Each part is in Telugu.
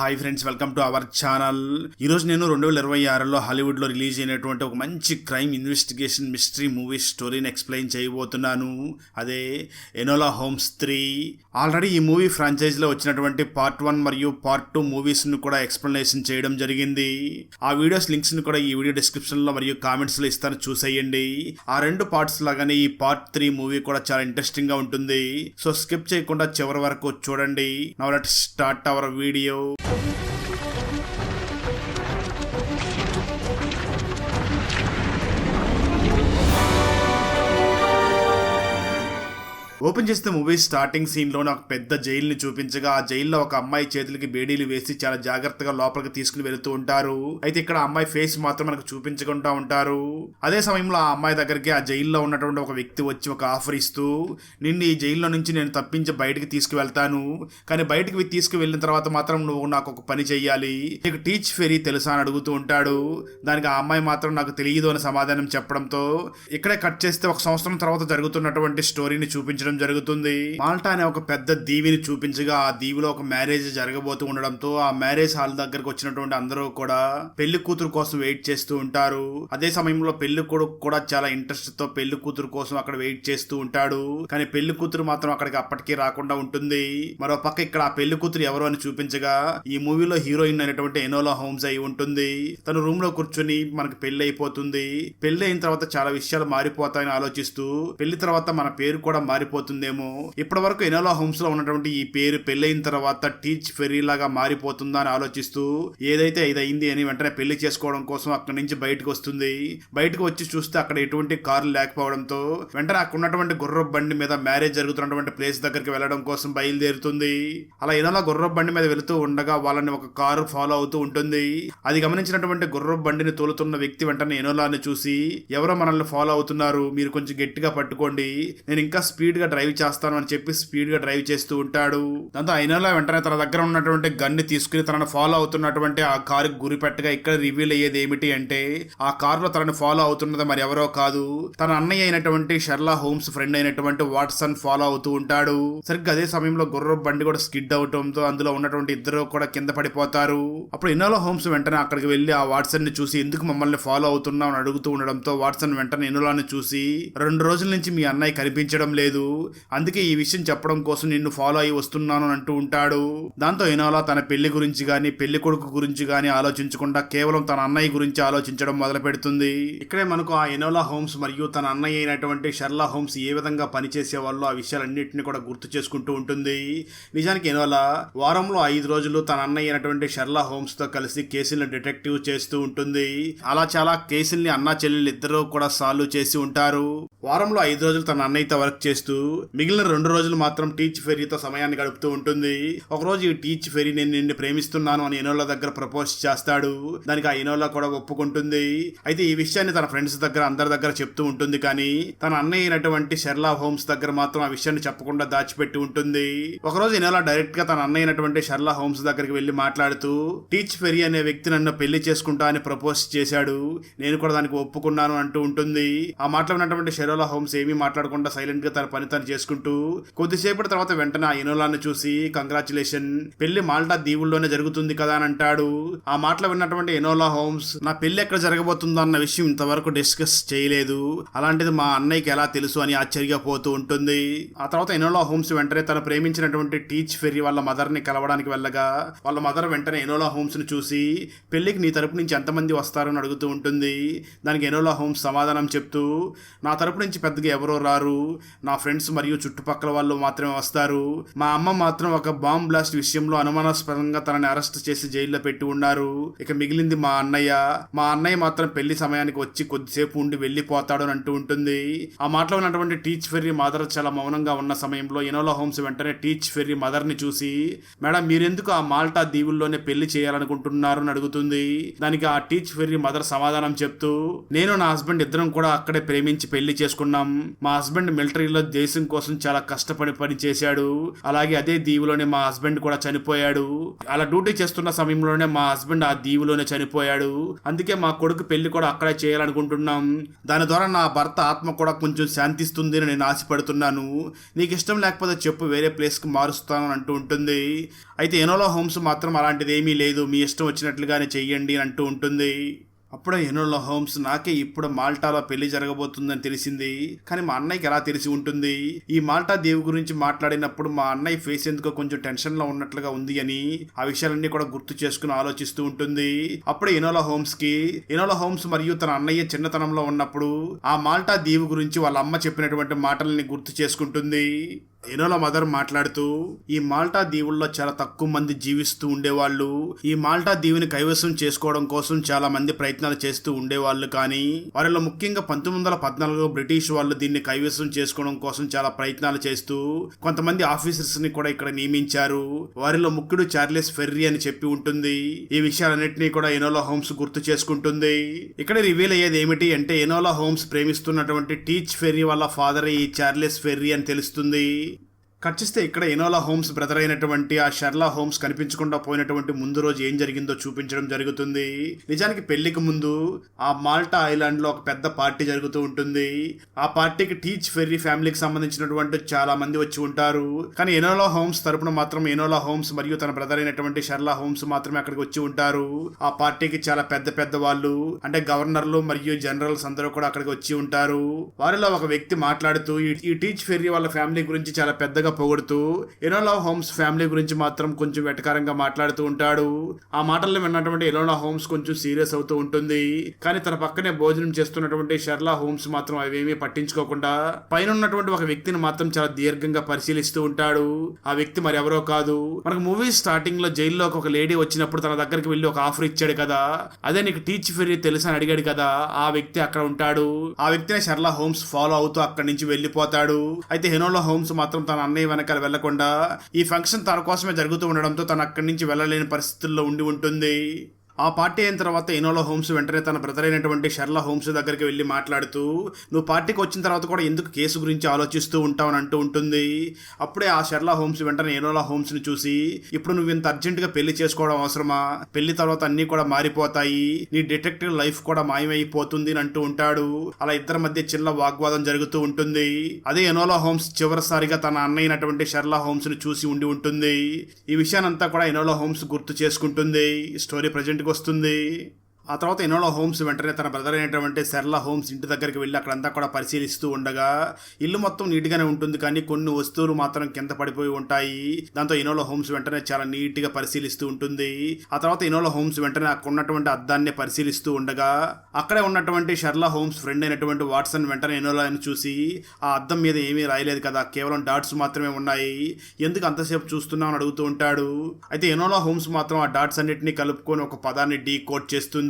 Hi friends, welcome to our channel. ఈరోజు నేను 2026లో హాలీవుడ్లో రిలీజ్ అయినటువంటి ఒక మంచి క్రైమ్ ఇన్వెస్టిగేషన్ మిస్టరీ మూవీ స్టోరీని ఎక్స్ప్లెయిన్ చేయబోతున్నాను. అదే ఎనోలా హోమ్స్ 3. ఆల్రెడీ ఈ మూవీ ఫ్రాంచైజీలో వచ్చినటువంటి పార్ట్ 1 మరియు పార్ట్ 2 మూవీస్ను కూడా ఎక్స్ప్లెనేషన్ చేయడం జరిగింది. ఆ వీడియోస్ లింక్స్ని కూడా ఈ వీడియో డిస్క్రిప్షన్లో మరియు కామెంట్స్లో ఇస్తాను, చూసేయండి. ఆ 2 పార్ట్స్ లాగానే ఈ పార్ట్ 3 మూవీ కూడా చాలా ఇంట్రెస్టింగ్గా ఉంటుంది. సో స్కిప్ చేయకుండా చివరి వరకు చూడండి. Now let's start our video. Open చేస్తే మూవీ స్టార్టింగ్ సీన్ లోనే ఒక పెద్ద జైలుని చూపించగా, ఆ జైల్లో ఒక అమ్మాయి చేతులకి బేడీలు వేసి చాలా జాగ్రత్తగా లోపలికి తీసుకుని వెళుతూ ఉంటారు. అయితే ఇక్కడ అమ్మాయి ఫేస్ మాత్రం మనకు చూపించకుండా ఉంటారు. అదే సమయంలో ఆ అమ్మాయి దగ్గరికి ఆ జైల్లో ఉన్నటువంటి ఒక వ్యక్తి వచ్చి ఒక ఆఫర్ ఇస్తూ, నిన్ను ఈ జైల్లో నుంచి నేను తప్పించి బయటికి తీసుకువెళ్తాను, కానీ బయటికి తీసుకువెళ్ళిన తర్వాత మాత్రం నువ్వు నాకు ఒక పని చెయ్యాలి, నీకు టీచ్ ఫెరీ తెలుసా అని అడుగుతూ ఉంటాడు. దానికి ఆ అమ్మాయి మాత్రం నాకు తెలియదు అని సమాధానం చెప్పడంతో ఇక్కడే కట్ చేస్తే 1 సంవత్సరం తర్వాత జరుగుతున్నటువంటి స్టోరీని చూపించడం జరుగుతుంది. మాల్టా అనే ఒక పెద్ద దీవిని చూపించగా, ఆ దీవిలో ఒక మ్యారేజ్ జరగబోతూ ఉండడంతో ఆ మ్యారేజ్ హాల్ దగ్గరకు వచ్చినటువంటి అందరూ కూడా పెళ్లి కూతురు కోసం వెయిట్ చేస్తూ ఉంటారు. అదే సమయంలో పెళ్లి కొడుకు కూడా చాలా ఇంట్రెస్ట్ తో పెళ్లి కూతురు కోసం అక్కడ వెయిట్ చేస్తూ ఉంటాడు. కానీ పెళ్లి కూతురు మాత్రం అక్కడికి అప్పటికీ రాకుండా ఉంటుంది. మరో పక్క ఇక్కడ ఆ పెళ్లి కూతురు ఎవరు అని చూపించగా, ఈ మూవీలో హీరోయిన్ అయినటువంటి ఎనోలా హోమ్స్ అయి ఉంటుంది. తను రూమ్ లో కూర్చొని మనకి పెళ్లి అయిపోతుంది. పెళ్లి అయిన తర్వాత చాలా విషయాలు మారిపోతాయని ఆలోచిస్తూ, పెళ్లి తర్వాత మన పేరు కూడా మారిపోతుందేమో, ఇప్పటి వరకు ఎనోలా హోమ్స్ లో ఉన్నటువంటి ఈ పేరు పెళ్లైన తర్వాత టీచ్ ఫెరీ లాగా మారిపోతుందా అని ఆలోచిస్తూ, ఏదైతే ఇదైంది అని వెంటనే పెళ్లి చేసుకోవడం కోసం అక్కడి నుంచి బయటకు వస్తుంది. బయటకు వచ్చి చూస్తే అక్కడ ఎటువంటి కారు లేకపోవడంతో వెంటనే అక్కడ ఉన్నటువంటి గుర్రపు బండి మీద మ్యారేజ్ జరుగుతున్నటువంటి ప్లేస్ దగ్గరికి వెళ్లడం కోసం బయలుదేరుతుంది. అలా ఎనోలా గుర్రపు బండి మీద వెళుతూ ఉండగా వాళ్ళని ఒక కారు ఫాలో అవుతూ ఉంటుంది. అది గమనించినటువంటి గుర్రపు బండిని తోలుతున్న వ్యక్తి వెంటనే ఎనోలాని చూసి, ఎవరో మనల్ని ఫాలో అవుతున్నారు, మీరు కొంచెం గట్టిగా పట్టుకోండి, నేను ఇంకా స్పీడ్ గా డ్రైవ్ చేస్తాను అని చెప్పి స్పీడ్ గా డ్రైవ్ చేస్తూ ఉంటాడు. దాంతో ఎనోలా వెంటనే తన దగ్గర ఉన్నటువంటి గన్ని తీసుకుని తనను ఫాలో అవుతున్నటువంటి ఆ కారు గురి పెట్టగా, ఇక్కడ రివీల్ అయ్యేది ఏమిటి అంటే, ఆ కారులో తనని ఫాలో అవుతున్నది మరి ఎవరో కాదు, తన అన్నయ్య అయినటువంటి షెర్లా హోమ్స్ ఫ్రెండ్ అయినటువంటి వాట్సన్ ఫాలో అవుతూ ఉంటాడు. సరిగ్గా అదే సమయంలో గుర్రపు బండి కూడా స్కిడ్ అవటంతో అందులో ఉన్నటువంటి ఇద్దరు కూడా కింద పడిపోతారు. అప్పుడు ఎనోలా హోమ్స్ వెంటనే అక్కడికి వెళ్లి ఆ వాట్సన్ ని చూసి, ఎందుకు మమ్మల్ని ఫాలో అవుతున్నావు అని అడుగుతూ ఉండడంతో వాట్సన్ వెంటనే ఎనోలాని చూసి, 2 రోజుల నుంచి మీ అన్నయ్య కనిపించడం లేదు, అందుకే ఈ విషయం చెప్పడం కోసం నిన్ను ఫాలో అయ్యి వస్తున్నాను అంటూ ఉంటాడు. దాంతో ఎనోలా తన పెళ్లి గురించి గాని పెళ్లి కొడుకు గురించి గాని ఆలోచించకుండా కేవలం తన అన్నయ్య గురించి ఆలోచించడం మొదలు పెడుతుంది. ఇక్కడే మనకు ఆ ఎనోలా హోమ్స్ మరియు తన అన్నయ్య అయినటువంటి షెర్లా హోమ్స్ ఏ విధంగా పనిచేసే వాళ్ళు ఆ విషయాలన్నింటినీ కూడా గుర్తు చేసుకుంటూ ఉంటుంది. నిజానికి ఎనోలా వారంలో 5 రోజులు తన అన్నయ్య అయినటువంటి షెర్లా హోమ్స్ తో కలిసి కేసులను డిటెక్టివ్ చేస్తూ ఉంటుంది. అలా చాలా కేసుల్ని అన్నా చెల్లెలు ఇద్దరు కూడా సాల్వ్ చేసి ఉంటారు. వారంలో 5 రోజులు తన అన్నయ్యతో వర్క్ చేస్తూ మిగిలిన 2 రోజులు మాత్రం టీచ్ ఫెరీతో సమయాన్ని గడుపుతూ ఉంటుంది. ఒకరోజు ఈ టీచ్ ఫెరీ నేను నిన్ను ప్రేమిస్తున్నాను అని ఎనోలా దగ్గర ప్రపోజ్ చేస్తాడు. దానికి ఆ ఎనోలా కూడా ఒప్పుకుంటుంది. అయితే ఈ విషయాన్ని తన ఫ్రెండ్స్ దగ్గర అందరి దగ్గర చెప్తూ ఉంటుంది. కానీ తన అన్నయ్య అయినటువంటి షెర్లా హోమ్స్ దగ్గర మాత్రం ఆ విషయాన్ని చెప్పకుండా దాచిపెట్టి ఉంటుంది. ఒకరోజు ఎనోలా డైరెక్ట్ గా తన అన్నయ్య అయినటువంటి షెర్లా హోమ్స్ దగ్గరికి వెళ్లి మాట్లాడుతూ, టీచ్ ఫెరీ అనే వ్యక్తి నన్ను పెళ్లి చేసుకుంటా అని ప్రపోజ్ చేశాడు, నేను కూడా దానికి ఒప్పుకున్నాను అంటూ ఉంటుంది. ఆ మాట్లాడినటువంటి షెర్లా హోమ్స్ ఏమీ మాట్లాడకుండా సైలెంట్ గా తన పని తను చేసుకుంటూ కొద్దిసేపటి తర్వాత వెంటనే ఆ ఎనోలాను చూసి, కంగ్రాచులేషన్, పెళ్లి మాల్టా దీవుల్లోనే జరుగుతుంది కదా అని అంటాడు. ఆ మాటలు విన్నటువంటి ఎనోలా హోమ్స్, నా పెళ్లి ఎక్కడ జరగబోతుందో అన్న విషయం ఇంతవరకు డిస్కస్ చేయలేదు, అలాంటిది మా అన్నయ్యకి ఎలా తెలుసు అని ఆశ్చర్యపోతూ ఉంటుంది. ఆ తర్వాత ఎనోలా హోమ్స్ వెంటనే తను ప్రేమించినటువంటి టీచ్ ఫెర్రీ వాళ్ళ మదర్ ని కలవడానికి వెళ్ళగా, వాళ్ళ మదర్ వెంటనే ఎనోలా హోమ్స్ ని చూసి, పెళ్లికి నీ తరపు నుంచి ఎంతమంది వస్తారని అడుగుతూ ఉంటుంది. దానికి ఎనోలా హోమ్స్ సమాధానం చెప్తూ, నా తరపు నుంచి పెద్దగా ఎవరో రారు, నా ఫ్రెండ్స్ మరియు చుట్టుపక్కల వాళ్ళు మాత్రమే వస్తారు, మా అమ్మ మాత్రం ఒక బాంబ్ బ్లాస్ట్ విషయంలో అనుమానాస్పదంగా తనని అరెస్ట్ చేసి జైల్లో పెట్టి ఉన్నారు, ఇక మిగిలింది మా అన్నయ్య మాత్రం పెళ్లి సమయానికి వచ్చి కొద్దిసేపు ఉండి వెళ్లిపోతాడు అని అంటూ ఉంటుంది. ఆ మాటలో ఉన్నటువంటి టీచ్ ఫెర్రీ మదర్ చాలా మౌనంగా ఉన్న సమయంలో ఎనోలా హోమ్స్ వెంటనే టీచ్ ఫెర్రీ మదర్ ని చూసి, మేడం మీరెందుకు ఆ మాల్టా దీవుల్లోనే పెళ్లి చేయాలనుకుంటున్నారు అని అడుగుతుంది. దానికి ఆ టీచ్ ఫెర్రీ మదర్ సమాధానం చెప్తూ, నేను నా హస్బెండ్ ఇద్దరం కూడా అక్కడే ప్రేమించి పెళ్లి చేసుకున్నాం, మా హస్బెండ్ మిలిటరీలో దేశ దేశం కోసం చాలా కష్టపడి పని చేశాడు. అలాగే అదే దీవిలోనే మా హస్బెండ్ కూడా చనిపోయాడు. అలా డ్యూటీ చేస్తున్న సమయంలోనే మా హస్బెండ్ ఆ దీవిలోనే చనిపోయాడు. అందుకే మా కొడుకు పెళ్లి కూడా అక్కడే చేయాలనుకుంటున్నాం. దాని ద్వారా నా భర్త ఆత్మ కూడా కొంచెం శాంతిస్తుంది అని నేను ఆశపడుతున్నాను. నీకు ఇష్టం లేకపోతే చెప్పు, వేరే ప్లేస్కి మారుస్తాను అంటూ ఉంటుంది. అయితే ఎనోలా హోమ్స్ మాత్రం అలాంటిది ఏమీ లేదు, మీ ఇష్టం వచ్చినట్లుగానే చెయ్యండి అని అంటూ ఉంటుంది. అప్పుడే ఎనోలా హోమ్స్ నాకే ఇప్పుడు మాల్టాలో పెళ్లి జరగబోతుందని తెలిసింది, కానీ మా అన్నయ్యకి ఎలా తెలిసి ఉంటుంది? ఈ మాల్టా దేవి గురించి మాట్లాడినప్పుడు మా అన్నయ్య ఫేస్ ఎందుకో కొంచెం టెన్షన్ లో ఉన్నట్లుగా ఉంది అని ఆ విషయాలన్నీ కూడా గుర్తు చేసుకుని ఆలోచిస్తూ ఉంటుంది. అప్పుడే ఎనోలా హోమ్స్ మరియు తన అన్నయ్య చిన్నతనంలో ఉన్నప్పుడు ఆ మాల్టా దేవి గురించి వాళ్ళ అమ్మ చెప్పినటువంటి మాటల్ని గుర్తు చేసుకుంటుంది. ఎనోలా మదర్ మాట్లాడుతూ, ఈ మాల్టా దీవుల్లో చాలా తక్కువ మంది జీవిస్తూ ఉండేవాళ్ళు. ఈ మాల్టా దీవిని కైవసం చేసుకోవడం కోసం చాలా మంది ప్రయత్నాలు చేస్తూ ఉండేవాళ్ళు. కానీ వారిలో ముఖ్యంగా 1914లో బ్రిటిష్ వాళ్ళు దీన్ని కైవసం చేసుకోవడం కోసం చాలా ప్రయత్నాలు చేస్తూ కొంతమంది ఆఫీసర్స్ ని కూడా ఇక్కడ నియమించారు. వారిలో ముఖ్యుడు చార్లెస్ ఫెర్రీ అని చెప్పి ఉంటుంది. ఈ విషయాలన్నింటినీ కూడా ఎనోలా హోమ్స్ గుర్తు చేసుకుంటుంది. ఇక్కడ రివీల్ అయ్యేది ఏమిటి అంటే, ఎనోలా హోమ్స్ ప్రేమిస్తున్నటువంటి టీచ్ ఫెర్రీ వాళ్ళ ఫాదర్ ఈ చార్లెస్ ఫెర్రీ అని తెలుస్తుంది. కట్ చేస్తే ఇక్కడ ఎనోలా హోమ్స్ బ్రదర్ అయినటువంటి ఆ షెర్లా హోమ్స్ కనిపించకుండా పోయినటువంటి ముందు రోజు ఏం జరిగిందో చూపించడం జరుగుతుంది. నిజానికి పెళ్లికి ముందు ఆ మాల్టా ఐలాండ్ లో ఒక పెద్ద పార్టీ జరుగుతూ ఉంటుంది. ఆ పార్టీకి టీచ్ ఫెర్రీ ఫ్యామిలీకి సంబంధించినటువంటి చాలా మంది వచ్చి ఉంటారు. కానీ ఎనోలా హోమ్స్ తరపున మాత్రం ఎనోలా హోమ్స్ మరియు తన బ్రదర్ అయినటువంటి షెర్లా హోమ్స్ మాత్రమే అక్కడికి వచ్చి ఉంటారు. ఆ పార్టీకి చాలా పెద్ద వాళ్ళు అంటే గవర్నర్లు మరియు జనరల్స్ అందరూ కూడా అక్కడికి వచ్చి ఉంటారు. వారిలో ఒక వ్యక్తి మాట్లాడుతూ ఈ టీచ్ ఫెర్రీ వాళ్ళ ఫ్యామిలీ గురించి చాలా పెద్దగా పొగుడుతూ ఎనోలా హోమ్స్ ఫ్యామిలీ గురించి మాత్రం కొంచెం వెటకారంగా మాట్లాడుతూ ఉంటాడు. ఆ మాటలను విన్నటువంటి ఎనోలా హోమ్స్ కొంచెం సీరియస్ అవుతూ ఉంటుంది. కానీ తన పక్కనే భోజనం చేస్తున్నటువంటి షెర్లా హోమ్స్ మాత్రం అవేమీ పట్టించుకోకుండా పైన ఉన్నటువంటి ఒక వ్యక్తిని మాత్రం చాలా దీర్ఘంగా పరిశీలిస్తూ ఉంటాడు. ఆ వ్యక్తి మరి ఎవరో కాదు, మనకు మూవీ స్టార్టింగ్ లో జైల్లోకి ఒక లేడీ వచ్చినప్పుడు తన దగ్గరికి వెళ్ళి ఒక ఆఫర్ ఇచ్చాడు కదా, అదే నీకు టీచ్ ఫెర్రీ తెలుసు అని అడిగాడు కదా, ఆ వ్యక్తి అక్కడ ఉంటాడు. ఆ వ్యక్తిని షెర్లా హోమ్స్ ఫాలో అవుతూ అక్కడి నుంచి వెళ్ళిపోతాడు. అయితే ఎనోలా హోమ్స్ మాత్రం తన అన్నయ్య వెనకాల వెళ్లకుండా ఈ ఫంక్షన్ తన కోసమే జరుగుతూ ఉండడంతో తను అక్కడి నుంచి వెళ్ళలేని పరిస్థితుల్లో ఉండి ఉంటుంది. ఆ పార్టీ అయిన తర్వాత ఎనోలా హోమ్స్ వెంటనే తన బ్రదర్ అయినటువంటి షెర్లా హోమ్స్ దగ్గరికి వెళ్ళి మాట్లాడుతూ, నువ్వు పార్టీకి వచ్చిన తర్వాత కూడా ఎందుకు కేసు గురించి ఆలోచిస్తూ ఉంటావని అంటూ ఉంటుంది. అప్పుడే ఆ షెర్లా హోమ్స్ వెంటనే ఎనోలా హోమ్స్ ని చూసి, ఇప్పుడు నువ్వు ఇంత అర్జెంట్ గా పెళ్లి చేసుకోవడం అవసరమా? పెళ్లి తర్వాత అన్ని కూడా మారిపోతాయి, నీ డిటెక్టివ్ లైఫ్ కూడా మాయమైపోతుంది అని అంటూ ఉంటాడు. అలా ఇద్దరి మధ్య చిన్న వాగ్వాదం జరుగుతూ ఉంటుంది. అదే ఎనోలా హోమ్స్ చివరిసారిగా తన అన్నయ్యనటువంటి షెర్లా హోమ్స్ ని చూసి ఉండి ఉంటుంది. ఈ విషయానంతా కూడా ఎనోలా హోమ్స్ గుర్తు చేసుకుంటుంది. స్టోరీ ప్రజెంట్ వస్తుంది. ఆ తర్వాత ఎనోలా హోమ్స్ వెంటనే తన బ్రదర్ అయినటువంటి షెర్లా హోమ్స్ ఇంటి దగ్గరికి వెళ్ళి అక్కడంతా కూడా పరిశీలిస్తూ ఉండగా ఇల్లు మొత్తం నీట్గానే ఉంటుంది, కానీ కొన్ని వస్తువులు మాత్రం కింద పడిపోయి ఉంటాయి. దాంతో ఎనోలా హోమ్స్ వెంటనే చాలా నీట్గా పరిశీలిస్తూ ఉంటుంది. ఆ తర్వాత ఎనోలా హోమ్స్ వెంటనే అక్కడ ఉన్నటువంటి అద్దాన్ని పరిశీలిస్తూ ఉండగా అక్కడే ఉన్నటువంటి షెర్లా హోమ్స్ ఫ్రెండ్ అయినటువంటి వాట్సన్ వెంటనే ఎనోలాని చూసి, ఆ అద్దం మీద ఏమీ రాయలేదు కదా, కేవలం డాట్స్ మాత్రమే ఉన్నాయి, ఎందుకు అంతసేపు చూస్తున్నావు అని అడుగుతూ ఉంటాడు. అయితే ఎనోలా హోమ్స్ మాత్రం ఆ డాట్స్ అన్నిటిని కలుపుకొని ఒక పదాన్ని డీకోడ్ చేస్తుంది.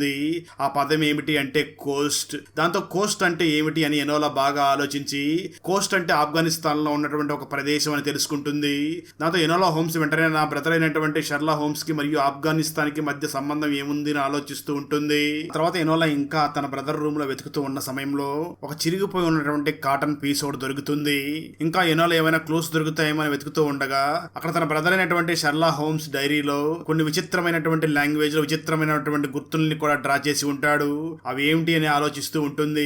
ఆ పదం ఏమిటి అంటే కోస్ట్. దాంతో కోస్ట్ అంటే ఏమిటి అని ఎనోలా బాగా ఆలోచించి, కోస్ట్ అంటే ఆఫ్ఘనిస్తాన్ లో ఉన్నటువంటి ఒక ప్రదేశం అని తెలుసుకుంటుంది. దాంతో ఎనోలా హోమ్స్ వెంటనే నా బ్రదర్ అయినటువంటి షెర్లా హోమ్స్ కి మరియు ఆఫ్ఘనిస్తాన్ కి మధ్య సంబంధం ఏముంది అని ఆలోచిస్తూ ఉంటుంది. తర్వాత ఎనోలా ఇంకా తన బ్రదర్ రూమ్ లో వెతుకుతూ ఉన్న సమయంలో ఒక చిరిగిపోయి ఉన్నటువంటి కాటన్ పీస్ ఒకటి దొరుకుతుంది. ఇంకా ఎనోలా ఏమైనా క్లూస్ దొరుకుతాయేమో అని వెతుకుతూ ఉండగా అక్కడ తన బ్రదర్ అయినటువంటి షెర్లా హోమ్స్ డైరీలో కొన్ని విచిత్రమైనటువంటి లాంగ్వేజ్ లో విచిత్రమైనటువంటి గుర్తుల్ని కూడా డ్రా చేసి ఉంటాడు. అవి ఏమిటి అని ఆలోచిస్తూ ఉంటుంది.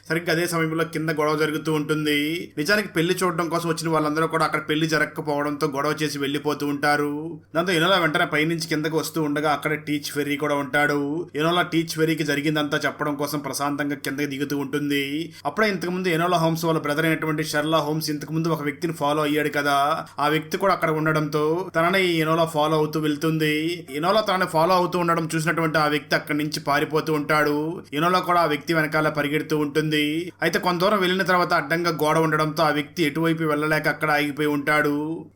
సరిగ్గా అదే సమయంలో కింద గొడవ జరుగుతూ ఉంటుంది. నిజానికి పెళ్లి చూడడం కోసం వచ్చిన వాళ్ళందరూ కూడా అక్కడ పెళ్లి జరగకపోవడంతో గొడవ చేసి వెళ్ళిపోతూ ఉంటారు. దాంతో ఎనోలా వెంటనే పైనుంచి కిందకు వస్తూ ఉండగా అక్కడ టీచ్ ఫెర్రీ కూడా ఉంటాడు. ఎనోలా టీచ్ ఫెర్రీకి జరిగిందంతా చెప్పడం కోసం ప్రశాంతంగా కిందకి దిగుతూ ఉంటుంది. అప్పుడే ఇంతకుముందు ఎనోలా హోమ్స్ వాళ్ళ బ్రదర్ అయినటువంటి షెర్లా హోమ్స్ ఇంతకుముందు ఒక వ్యక్తిని ఫాలో అయ్యాడు కదా, ఆ వ్యక్తి కూడా అక్కడ ఉండడంతో తనని ఎనోలా ఫాలో అవుతూ వెళ్తుంది. ఎనోలా తనని ఫాలో అవుతూ ఉండడం చూసినటువంటి ఆ వ్యక్తి అక్కడి నుంచి పారిపోతూ ఉంటాడు. ఎనోలా కూడా ఆ వ్యక్తి వెనకాల పరిగెడుతూ ఉంటుంది. అయితే కొంత దూరం వెళ్ళిన తర్వాత అడ్డంగా గోడ ఉండడంతో ఆ వ్యక్తి ఎటువైపు వెళ్ళలేక అక్కడ ఆగిపోయి ఉంటాడు.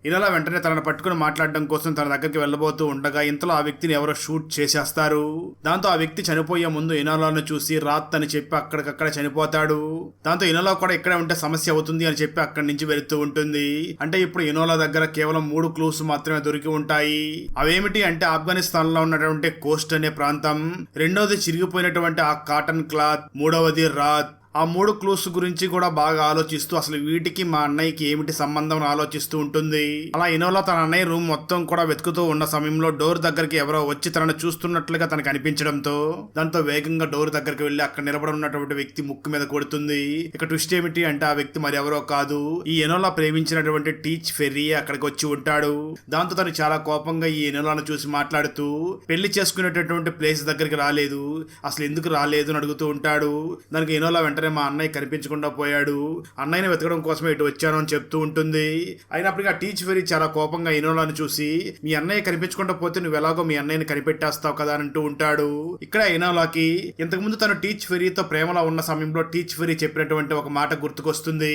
ఎనోలా వెంటనే తనను పట్టుకుని మాట్లాడడం కోసం తన దగ్గరికి వెళ్ళబోతూ ఉండగా ఇంతలో ఆ వ్యక్తిని ఎవరో షూట్ చేసేస్తారు. దాంతో ఆ వ్యక్తి చనిపోయే ముందు ఎనోలాను చూసి రాత్ అని చెప్పి అక్కడికక్కడ చనిపోతాడు. దాంతో ఎనోలా కూడా ఇక్కడే ఉంటే సమస్య అవుతుంది అని చెప్పి అక్కడి నుంచి వెళుతూ ఉంటుంది. అంటే ఇప్పుడు ఎనోలా దగ్గర కేవలం 3 క్లూస్ మాత్రమే దొరికి ఉంటాయి. అవేమిటి అంటే ఆఫ్ఘనిస్తాన్ లో ఉన్నటువంటి కోస్ట్ అనే ప్రాంతం, రెండోది చిరిగిపోయినటువంటి ఆ కాటన్ క్లాత్, మూడవది రాత్, ఆ 3 క్లూస్ గురించి కూడా బాగా ఆలోచిస్తూ అసలు వీటికి మా అన్నయ్యకి ఏమిటి సంబంధం అని ఆలోచిస్తూ ఉంటుంది. అలా ఇనోలా తన అన్నయ్య రూమ్ మొత్తం కూడా వెతుకుతూ ఉన్న సమయంలో డోర్ దగ్గరికి ఎవరో వచ్చి తనను చూస్తున్నట్లుగా తనకు అనిపించడంతో దాంతో వేగంగా డోర్ దగ్గరికి వెళ్లి అక్కడ నిలబడి ఉన్నటువంటి వ్యక్తి ముక్కు మీద కొడుతుంది. ఇక ట్విస్ట్ ఏమిటి అంటే ఆ వ్యక్తి మరి ఎవరో కాదు, ఈ ఎనోలా ప్రేమించినటువంటి టీచ్ ఫెర్రీ అక్కడికి వచ్చి ఉంటాడు. దాంతో తను చాలా కోపంగా ఈ ఎనోలాను చూసి మాట్లాడుతూ పెళ్లి చేసుకునేటటువంటి ప్లేస్ దగ్గరికి రాలేదు, అసలు ఎందుకు రాలేదు అని అడుగుతూ ఉంటాడు. దానికి ఎనోలా వెంటనే మా అన్నయ్య కనిపించకుండా పోయాడు, అన్నయ్యని వెతకడం కోసమే ఇటు వచ్చాను అని చెప్తూ ఉంటుంది. అయినప్పటికీ ఆ టీచ్ ఫెర్రీ చాలా కోపంగా ఎనోలాను చూసి మీ అన్నయ్య కనిపించకుండా పోతే నువ్వు ఎలాగో మీ అన్నయ్యని కనిపెట్టేస్తావు కదా అని అంటూ ఉంటాడు. ఇక్కడ ఎనోలాకి ఇంతకుముందు తను టీచ్ ఫెర్రీతో ప్రేమలో ఉన్న సమయంలో టీచ్ ఫెర్రీ చెప్పినటువంటి ఒక మాట గుర్తుకొస్తుంది.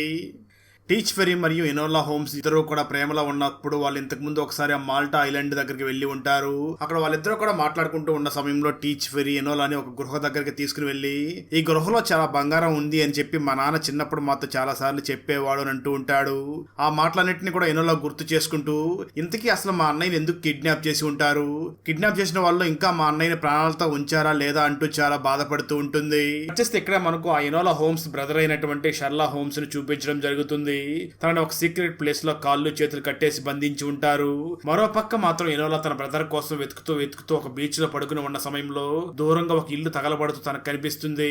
టీచ్ ఫెర్రీ మరియు ఎనోలా హోమ్స్ ఇద్దరు కూడా ప్రేమలో ఉన్నప్పుడు వాళ్ళు ఇంతకుముందు ఒకసారి ఆ మాల్టా ఐలాండ్ దగ్గరికి వెళ్లి ఉంటారు. అక్కడ వాళ్ళిద్దరూ కూడా మాట్లాడుకుంటూ ఉన్న సమయంలో టీచ్ ఫెర్రీ ఎనోలాని ఒక గృహ దగ్గరికి తీసుకుని వెళ్లి ఈ గృహలో చాలా బంగారం ఉంది అని చెప్పి మా నాన్న చిన్నప్పుడు మాతో చాలా సార్లు చెప్పేవాడు అని అంటూ ఉంటాడు. ఆ మాటలన్నింటినీ కూడా ఎనోలా గుర్తు చేసుకుంటూ ఇంతకీ అసలు మా అన్నయ్యని ఎందుకు కిడ్నాప్ చేసి ఉంటారు, కిడ్నాప్ చేసిన వాళ్ళు ఇంకా మా అన్నయ్యని ప్రాణాలతో ఉంచారా లేదా అంటూ చాలా బాధపడుతూ ఉంటుంది. వచ్చేస్తే ఇక్కడ మనకు ఆ ఎనోలా హోమ్స్ బ్రదర్ అయినటువంటి షర్లా హోమ్స్ ని చూపించడం జరుగుతుంది. తనని ఒక సీక్రెట్ ప్లేస్ లో కాళ్ళు చేతులు కట్టేసి బంధించి ఉంటారు. మరో పక్క మాత్రం ఎనోలా తన బ్రదర్ కోసం వెతుకుతూ ఒక బీచ్ లో పడుకుని ఉన్న సమయంలో దూరంగా ఒక ఇల్లు తగలబడుతూ తనకు కనిపిస్తుంది.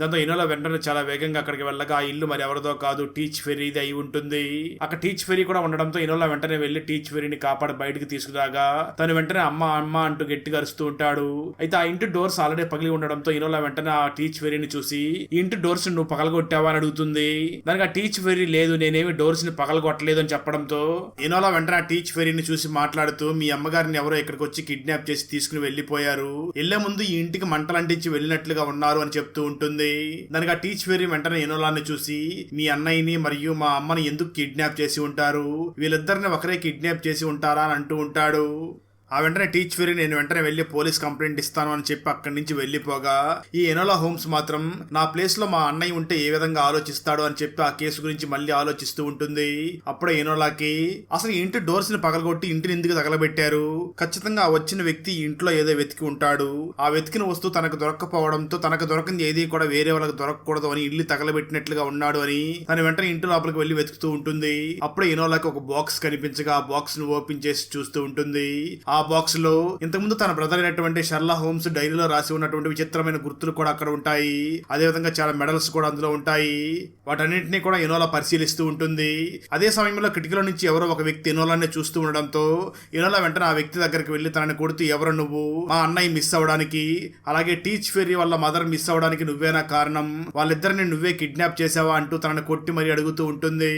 దాంతో ఎనోలా వెంటనే చాలా వేగంగా అక్కడికి వెళ్ళగా ఆ ఇల్లు మరి ఎవరిదో కాదు, టీచ్ ఫెర్రీది అయి ఉంటుంది. అక్కడ టీచ్ ఫెర్రీ కూడా ఉండడంతో ఎనోలా వెంటనే వెళ్లి టీచ్ ఫెర్రీని కాపాడి బయటకు తీసుకురాగా తను వెంటనే అమ్మ అమ్మ అంటూ గట్టిగా అరుస్తూ ఉంటాడు. అయితే ఆ ఇంటి డోర్స్ ఆల్రెడీ పగిలి ఉండడంతో ఎనోలా వెంటనే ఆ టీచ్ ఫెర్రీని చూసి ఈ ఇంటి డోర్స్ నువ్వు పగలగొట్టావా అని అడుగుతుంది. దానికి ఆ టీచ్ ఫెర్రీ లేదు, నేనేమి డోర్స్ ని పగలగొట్టలేదు అని చెప్పడంతో ఎనోలా వెంటనే ఆ టీచ్ ఫెర్రీని చూసి మాట్లాడుతూ మీ అమ్మగారిని ఎవరో ఇక్కడికి వచ్చి కిడ్నాప్ చేసి తీసుకుని వెళ్లిపోయారు, వెళ్లే ముందు ఈ ఇంటికి మంటలంటించి వెళ్ళినట్లుగా ఉన్నారు అని చెప్తూ ఉంటుంది. దానికి ఆ టీచ్ ఫెర్రీ వెంటనే ఎనోలాని చూసి మీ అన్నయ్యని మరియు మా అమ్మని ఎందుకు కిడ్నాప్ చేసి ఉంటారు, వీళ్ళిద్దరిని ఒకరే కిడ్నాప్ చేసి ఉంటారా అని అంటూ ఉంటాడు. ఆ వెంటనే టీచ్ ఫెర్రీ నేను వెంటనే వెళ్లి పోలీస్ కంప్లైంట్ ఇస్తాను అని చెప్పి అక్కడి నుంచి వెళ్లిపోగా ఈ ఎనోలా హోమ్స్ మాత్రం నా ప్లేస్ లో మా అన్నయ్య ఉంటే ఏ విధంగా ఆలోచిస్తాడు అని చెప్పి ఆ కేసు గురించి మళ్ళీ ఆలోచిస్తూ ఉంటుంది. అప్పుడే ఎనోలాకి అసలు ఇంటి డోర్స్ ని పగలగొట్టి ఇంటిని ఎందుకు తగలబెట్టారు, ఖచ్చితంగా ఆ వచ్చిన వ్యక్తి ఇంట్లో ఏదో వెతికి ఉంటాడు, ఆ వెతికిన వస్తువు తనకు దొరక్కపోవడంతో తనకు దొరకంది ఏది కూడా వేరే వాళ్ళకి దొరకకూడదు అని ఇల్లు తగలబెట్టినట్లుగా ఉన్నాడు అని తను వెంటనే ఇంటి లోపలికి వెళ్లి వెతుకుతూ ఉంటుంది. అప్పుడే ఎనోలాకి ఒక బాక్స్ కనిపించగా ఆ బాక్స్ ను ఓపెన్ చేసి చూస్తూ ఉంటుంది. ఆ బాక్స్ లో ఇంతకుముందు తన బ్రదర్ అయినటువంటి షర్లా హోమ్స్ డైరీలో రాసి ఉన్నటువంటి విచిత్రమైన గుర్తులు కూడా అక్కడ ఉంటాయి. అదే విధంగా చాలా మెడల్స్ కూడా అందులో ఉంటాయి. వాటన్నింటినీ కూడా ఎనోలా పరిశీలిస్తూ ఉంటుంది. అదే సమయంలో కిటికీలో నుంచి ఎవరో ఒక వ్యక్తి ఎనోలానే చూస్తూ ఉండడంతో ఎనోలా వెంటనే ఆ వ్యక్తి దగ్గరికి వెళ్లి తనని కొడుతూ ఎవరు నువ్వు, మా అన్నయ్య మిస్ అవడానికి అలాగే టీచ్ ఫెర్రీ వాళ్ళ మదర్ మిస్ అవడానికి నువ్వేనా కారణం, వాళ్ళిద్దరిని నువ్వే కిడ్నాప్ చేసావా అంటూ తనని కొట్టి మరీ అడుగుతూ ఉంటుంది.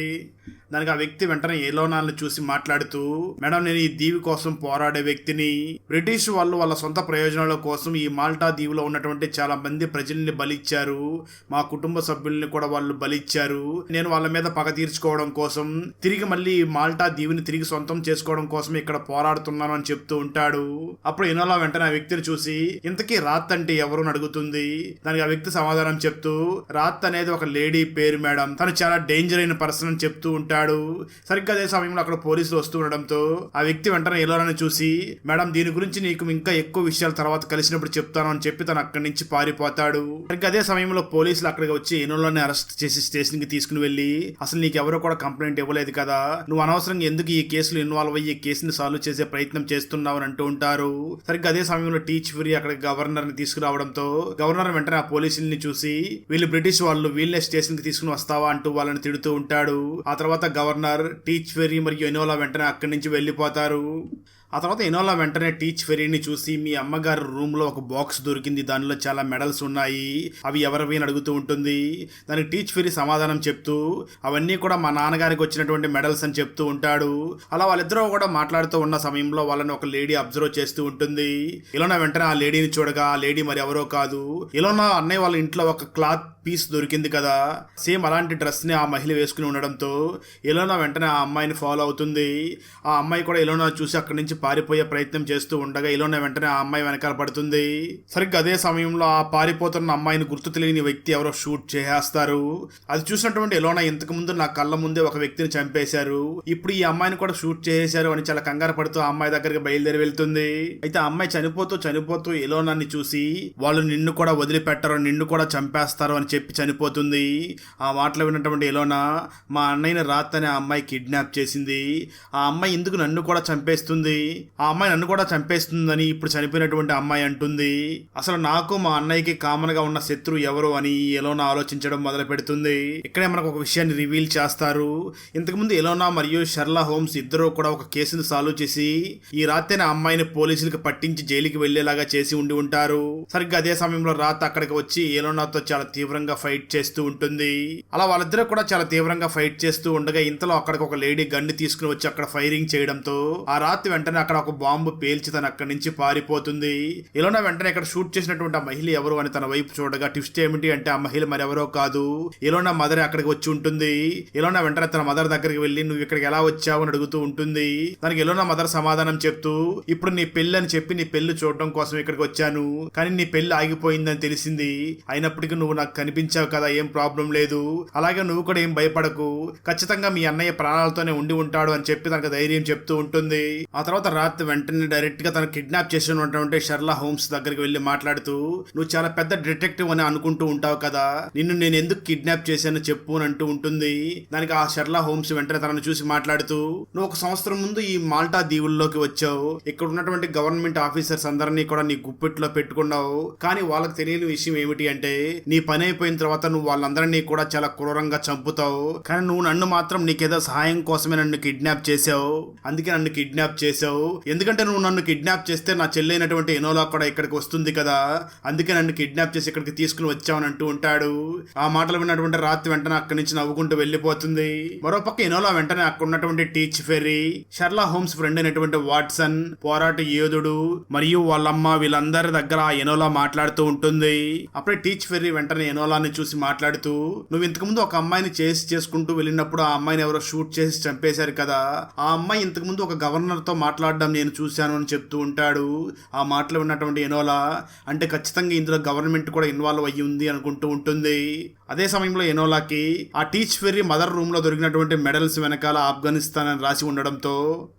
దానికి ఆ వ్యక్తి వెంటనే ఎలోనాల్ని చూసి మాట్లాడుతూ మేడం నేను ఈ దీవి కోసం పోరాడే వ్యక్తిని, బ్రిటిష్ వాళ్ళు వాళ్ళ సొంత ప్రయోజనాల కోసం ఈ మాల్టా దీవిలో ఉన్నటువంటి చాలా మంది ప్రజల్ని బలిచ్చారు, మా కుటుంబ సభ్యుల్ని కూడా వాళ్ళు బలిచ్చారు, నేను వాళ్ళ మీద పగ తీర్చుకోవడం కోసం తిరిగి మళ్ళీ ఈ మాల్టా దీవిని తిరిగి సొంతం చేసుకోవడం కోసం ఇక్కడ పోరాడుతున్నాను అని చెప్తూ ఉంటాడు. అప్పుడు ఎనోలా వెంటనే ఆ వ్యక్తిని చూసి ఇంతకీ రాత్ అంటే ఎవరు అని అడుగుతుంది. దానికి ఆ వ్యక్తి సమాధానం చెప్తూ రాత్ అనేది ఒక లేడీ పేరు మేడం, తను చాలా డేంజర్ అయిన పర్సన్ అని చెప్తూ ఉంటాడు. సరిగ్గా అదే సమయంలో అక్కడ పోలీసులు వస్తూ ఉండడంతో ఆ వ్యక్తి వెంటనే ఎలోనాని చూసి మేడం దీని గురించి నీకు ఇంకా ఎక్కువ విషయాల తర్వాత కలిసినప్పుడు చెప్తాను అని చెప్పి తను అక్కడి నుంచి పారిపోతాడు. సరిగ్గా అదే సమయంలో పోలీసులు అక్కడికి వచ్చి ఎనోలాని అరెస్ట్ చేసి స్టేషన్ కి తీసుకుని వెళ్లి అసలు నీకు ఎవరో కూడా కంప్లైంట్ ఇవ్వలేదు కదా, నువ్వు అనవసరంగా ఎందుకు ఈ కేసులో ఇన్వాల్వ్ అయ్యి ఈ కేసుని సాల్వ్ చేసే ప్రయత్నం చేస్తున్నావు అని అంటూ ఉంటారు. సరిగ్గా అదే సమయంలో టీచ్ ఫెర్రీ అక్కడ గవర్నర్ ని తీసుకురావడంతో గవర్నర్ వెంటనే ఆ పోలీసుల్ని చూసి వీళ్ళు బ్రిటిష్ వాళ్ళు, వీళ్ళే స్టేషన్ కి తీసుకుని వస్తావా అంటూ వాళ్ళని తిడుతూ ఉంటాడు. ఆ తర్వాత గవర్నర్ టీచ్ ఫెర్రీ మరియు ఎనోలా వెంటనే అక్కడి నుంచి వెళ్లిపోతారు. ఆ తర్వాత ఎనోలా వెంటనే టీచ్ ఫెర్రీని చూసి మీ అమ్మగారి రూమ్ లో ఒక బాక్స్ దొరికింది, దానిలో చాలా మెడల్స్ ఉన్నాయి, అవి ఎవరివి అని అడుగుతూ ఉంటుంది. దానికి టీచ్ ఫెర్రీ సమాధానం చెప్తూ అవన్నీ కూడా మా నాన్నగారికి వచ్చినటువంటి మెడల్స్ అని చెప్తూ ఉంటాడు. అలా వాళ్ళిద్దరూ కూడా మాట్లాడుతూ ఉన్న సమయంలో వాళ్ళని ఒక లేడీ అబ్జర్వ్ చేస్తూ ఉంటుంది. ఎలోనా వెంటనే ఆ లేడీని చూడగా ఆ లేడీ మరి ఎవరో కాదు, ఎలోనా అన్నయ్య వాళ్ళ ఇంట్లో ఒక క్లాత్ పీస్ దొరికింది కదా, సేమ్ అలాంటి డ్రెస్ ని ఆ మహిళ వేసుకుని ఉండడంతో ఎలోనా వెంటనే ఆ అమ్మాయిని ఫాలో అవుతుంది. ఆ అమ్మాయి కూడా ఎలోనా చూసి అక్కడి నుంచి పారిపోయే ప్రయత్నం చేస్తూ ఉండగా ఇలోనా వెంటనే ఆ అమ్మాయి వెనకాల పడుతుంది. సరిగ్గా అదే సమయంలో ఆ పారిపోతున్న అమ్మాయిని గుర్తు తెలియని వ్యక్తి ఎవరో షూట్ చేసేస్తారు. అది చూసినటువంటి ఇలోనా ఇంతకు ముందు నా కళ్ళ ముందే ఒక వ్యక్తిని చంపేశారు, ఇప్పుడు ఈ అమ్మాయిని కూడా షూట్ చేసేశారు అని చాలా కంగారు పడుతూ ఆ అమ్మాయి దగ్గరికి బయలుదేరి వెళ్తుంది. అయితే ఆ అమ్మాయి చనిపోతూ ఇలోనాని చూసి వాళ్ళు నిన్ను కూడా వదిలిపెట్టరు, నిన్ను కూడా చంపేస్తారు అని చెప్పి చనిపోతుంది. ఆ మాటలు విన్నటువంటి ఇలోనా మా అన్నయ్యని రాత్రి ఆ అమ్మాయి కిడ్నాప్ చేసింది, ఆ అమ్మాయి ఎందుకు నన్ను కూడా చంపేస్తుంది, ఆ అమ్మాయి నన్ను కూడా చంపేస్తుందని ఇప్పుడు చనిపోయినటువంటి అమ్మాయి అంటుంది. అసలు నాకు మా అన్నయ్యకి కామన్ గా ఉన్న శత్రువు ఎవరు అని ఎలోనా ఆలోచించడం మొదలు పెడుతుంది. ఇక్కడే మనకు ఒక విషయాన్ని రివీల్ చేస్తారు. ఇంతకుముందు ఎలోనా మరియు షెర్లా హోమ్స్ ఇద్దరు కూడా ఒక కేసును సాల్వ్ చేసి ఈ రాత్రి ఆ అమ్మాయిని పోలీసులకు పట్టించి జైలుకి వెళ్లేలాగా చేసి ఉండి ఉంటారు. సరిగ్గా అదే సమయంలో రాత్ అక్కడికి వచ్చి ఎలోనాతో చాలా తీవ్రంగా ఫైట్ చేస్తూ ఉంటుంది. అలా వాళ్ళిద్దరూ కూడా చాలా తీవ్రంగా ఫైట్ చేస్తూ ఉండగా ఇంతలో అక్కడికి ఒక లేడీ గన్ను తీసుకుని వచ్చి అక్కడ ఫైరింగ్ చేయడంతో ఆ రాత్రి వెంటనే అక్కడ ఒక బాంబు పేల్చి తను అక్కడి నుంచి పారిపోతుంది. ఎలోనా వెంటనే ఇక్కడ షూట్ చేసినటువంటి ఆ మహిళ ఎవరు అని తన వైపు చూడగా ట్విస్ట్ ఏమిటి అంటే ఆ మహిళ మరెవరో కాదు, ఎలోనా మదర్ అక్కడికి వచ్చి ఉంటుంది. ఎలోనా వెంటనే తన మదర్ దగ్గరికి వెళ్ళి నువ్వు ఇక్కడికి ఎలా వచ్చావు అని అడుగుతూ ఉంటుంది. దానికి ఎలోనా మదర్ సమాధానం చెప్తూ ఇప్పుడు నీ పెళ్లి అని చెప్పి నీ పెళ్లి చూడడం కోసం ఇక్కడికి వచ్చాను, కానీ నీ పెళ్లి ఆగిపోయిందని తెలిసింది, అయినప్పటికీ నువ్వు నాకు కనిపించావు కదా, ఏం ప్రాబ్లం లేదు, అలాగే నువ్వు కూడా ఏం భయపడకు, ఖచ్చితంగా మీ అన్నయ్య ప్రాణాలతోనే ఉండి ఉంటాడు అని చెప్పి తనకు ధైర్యం చెప్తూ ఉంటుంది. ఆ తర్వాత రాత్రి వెంటనే డైరెక్ట్ గా తను కిడ్నాప్ చేసినటువంటి షెర్లా హోమ్స్ దగ్గరికి వెళ్లి మాట్లాడుతూ నువ్వు చాలా పెద్ద డిటెక్టివ్ అని అనుకుంటూ ఉంటావు కదా, నిన్ను నేను ఎందుకు కిడ్నాప్ చేశానో చెప్పు అని అంటూ ఉంటుంది. దానికి ఆ షెర్లా హోమ్స్ వెంటనే తనను చూసి మాట్లాడుతూ నువ్వు ఒక సంవత్సరం ముందు ఈ మాల్టా దీవుల్లోకి వచ్చావు, ఇక్కడ ఉన్నటువంటి గవర్నమెంట్ ఆఫీసర్స్ అందరినీ కూడా నీ గుప్పిట్లో పెట్టుకున్నావు, కానీ వాళ్ళకి తెలియని విషయం ఏమిటి అంటే నీ పని అయిపోయిన తర్వాత నువ్వు వాళ్ళందరినీ కూడా చాలా క్రూరంగా చంపుతావు, కానీ నువ్వు నన్ను మాత్రం నీకేదో సహాయం కోసమే నన్ను కిడ్నాప్ చేసావు, అందుకే నన్ను కిడ్నాప్ చేసావు, ఎందుకంటే నువ్వు నన్ను కిడ్నాప్ చేస్తే నా చెల్లైనటువంటి ఎనోలా కూడా ఇక్కడికి వస్తుంది కదా, అందుకే నన్ను కిడ్నాప్ చేసి ఇక్కడికి తీసుకుని వచ్చావని అంటూ ఉంటాడు. ఆ మాటలు విన్నటువంటి రాత్రి వెంటనే అక్కడి నుంచి నవ్వుకుంటూ వెళ్లిపోతుంది. మరోపక్క ఎనోలా వెంటనే అక్కడ ఉన్నటువంటి టీచ్ ఫెర్రీ, షెర్లా హోమ్స్ ఫ్రెండ్ అయినటువంటి వాట్సన్, పోరాట యోధుడు మరియు వాళ్ళమ్మ వీళ్ళందరి దగ్గర ఆ ఎనోలా మాట్లాడుతూ ఉంటుంది. అప్పుడే టీచ్ ఫెర్రీ వెంటనే ఎనోలాని చూసి మాట్లాడుతూ నువ్వు ఇంతకు ముందు ఒక అమ్మాయిని చేసుకుంటూ వెళ్ళినప్పుడు ఆ అమ్మాయిని ఎవరో షూట్ చేసి చంపేశారు కదా, ఆ అమ్మాయి ఇంతకు ముందు ఒక గవర్నర్ తో మాట్లాడడం నేను చూశాను అని చెప్తూ ఉంటాడు. ఆ మాటలు విన్నటువంటి ఎనోలా అంటే ఖచ్చితంగా ఇందులో గవర్నమెంట్ కూడా ఇన్వాల్వ్ అయ్యి ఉంది అనుకుంటూ ఉంటుంది. అదే సమయంలో ఎనోలాకి ఆ టీచ్ ఫెర్రీ మదర్ రూమ్ లో దొరికినటువంటి మెడల్స్ వెనకాల ఆఫ్ఘనిస్తాన్ అని రాసి ఉండడంతో